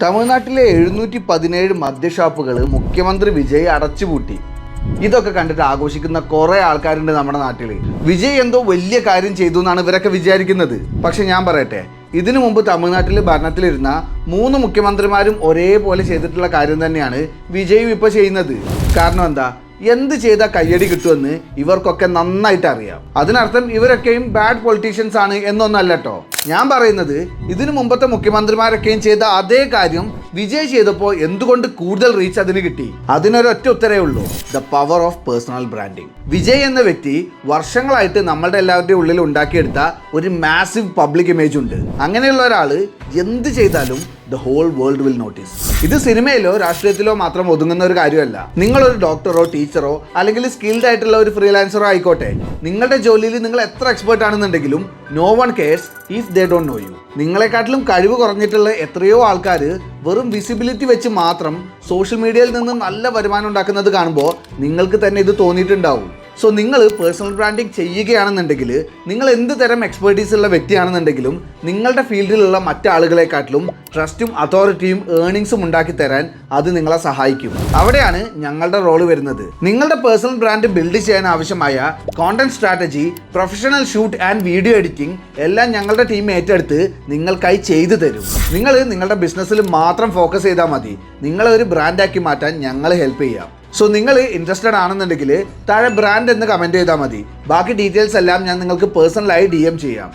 തമിഴ്നാട്ടിലെ 717 മദ്യഷാപ്പുകൾ മുഖ്യമന്ത്രി വിജയ് അടച്ചുപൂട്ടി. ഇതൊക്കെ കണ്ടിട്ട് ആഘോഷിക്കുന്ന കുറേ ആൾക്കാരുണ്ട് നമ്മുടെ നാട്ടിൽ. വിജയ് എന്തോ വലിയ കാര്യം ചെയ്തു എന്നാണ് ഇവരൊക്കെ വിചാരിക്കുന്നത്. പക്ഷെ ഞാൻ പറയട്ടെ, ഇതിനു മുമ്പ് തമിഴ്നാട്ടിൽ ഭരണത്തിലിരുന്ന 3 മുഖ്യമന്ത്രിമാരും ഒരേപോലെ ചെയ്തിട്ടുള്ള കാര്യം തന്നെയാണ് വിജയും ഇപ്പോൾ ചെയ്യുന്നത്. കാരണം എന്താ? എന്ത് ചെയ്താൽ കയ്യടി കിട്ടുമെന്ന് ഇവർക്കൊക്കെ നന്നായിട്ട് അറിയാം. അതിനർത്ഥം ഇവരൊക്കെയും ബാഡ് പൊളിറ്റീഷ്യൻസ് ആണ് എന്നൊന്നല്ല കേട്ടോ. ഞാൻ പറയുന്നത് ഇതിനു മുമ്പത്തെ മുഖ്യമന്ത്രിമാരൊക്കെയും ചെയ്ത അതേ കാര്യം വിജയ് ചെയ്തപ്പോൾ എന്തുകൊണ്ട് കൂടുതൽ റീച്ച് അതിന് കിട്ടി? അതിനൊരൊറ്റ ഉത്തരവേ ഉള്ളൂ: the power of personal branding. Vijay എന്ന വ്യക്തി വർഷങ്ങളായിട്ട് നമ്മളുടെ എല്ലാവരുടെയും ഉള്ളിൽ ഉണ്ടാക്കിയെടുത്ത ഒരു മാസീവ് പബ്ലിക് ഇമേജ് ഉണ്ട്. അങ്ങനെയുള്ള ഒരാൾ എന്ത് ചെയ്താലും the whole world will notice. ഇത് സിനിമയിലോ രാഷ്ട്രീയത്തിലോ മാത്രം ഒതുങ്ങുന്ന ഒരു കാര്യമല്ല. നിങ്ങളൊരു ഡോക്ടറോ ടീച്ചറോ അല്ലെങ്കിൽ സ്കിൽഡ് ആയിട്ടുള്ള ഒരു ഫ്രീലാൻസറോ ആയിക്കോട്ടെ, നിങ്ങളുടെ ജോലിയിൽ നിങ്ങൾ എത്ര എക്സ്പേർട്ട് ആണെന്നുണ്ടെങ്കിലും no one cares if they don't know you. നിങ്ങളെക്കാട്ടിലും കഴിവ് കുറഞ്ഞിട്ടുള്ള എത്രയോ ആൾക്കാർ വെറും വിസിബിലിറ്റി വെച്ച് മാത്രം സോഷ്യൽ മീഡിയയിൽ നിന്ന് നല്ല വരുമാനം ഉണ്ടാക്കുന്നത് കാണുമ്പോൾ നിങ്ങൾക്ക് തന്നെ ഇത് തോന്നിയിട്ടുണ്ടാവും. സോ നിങ്ങൾ പേഴ്സണൽ ബ്രാൻഡിങ് ചെയ്യുകയാണെന്നുണ്ടെങ്കിൽ, നിങ്ങൾ എന്ത് തരം എക്സ്പെർട്ടീസ് ഉള്ള വ്യക്തിയാണെന്നുണ്ടെങ്കിലും നിങ്ങളുടെ ഫീൽഡിലുള്ള മറ്റാളുകളെക്കാട്ടിലും ട്രസ്റ്റും അതോറിറ്റിയും ഏർണിങ്സും ഉണ്ടാക്കി തരാൻ അത് നിങ്ങളെ സഹായിക്കും. അവിടെയാണ് ഞങ്ങളുടെ റോള് വരുന്നത്. നിങ്ങളുടെ പേഴ്സണൽ ബ്രാൻഡ് ബിൽഡ് ചെയ്യാൻ ആവശ്യമായ content strategy, professional shoot and video editing എല്ലാം ഞങ്ങളുടെ ടീം ഏറ്റെടുത്ത് നിങ്ങൾക്കായി ചെയ്തു തരും. നിങ്ങൾ നിങ്ങളുടെ ബിസിനസ്സിൽ മാത്രം ഫോക്കസ് ചെയ്താൽ മതി. നിങ്ങളെ ഒരു ബ്രാൻഡാക്കി മാറ്റാൻ ഞങ്ങൾ ഹെൽപ്പ് ചെയ്യാം. സോ നിങ്ങൾ ഇൻട്രസ്റ്റഡ് ആണെന്നുണ്ടെങ്കിൽ താഴെ ബ്രാൻഡ് എന്ന് കമൻറ്റ് ചെയ്താൽ മതി. ബാക്കി ഡീറ്റെയിൽസ് എല്ലാം ഞാൻ നിങ്ങൾക്ക് പേഴ്സണലായി DM ചെയ്യാം.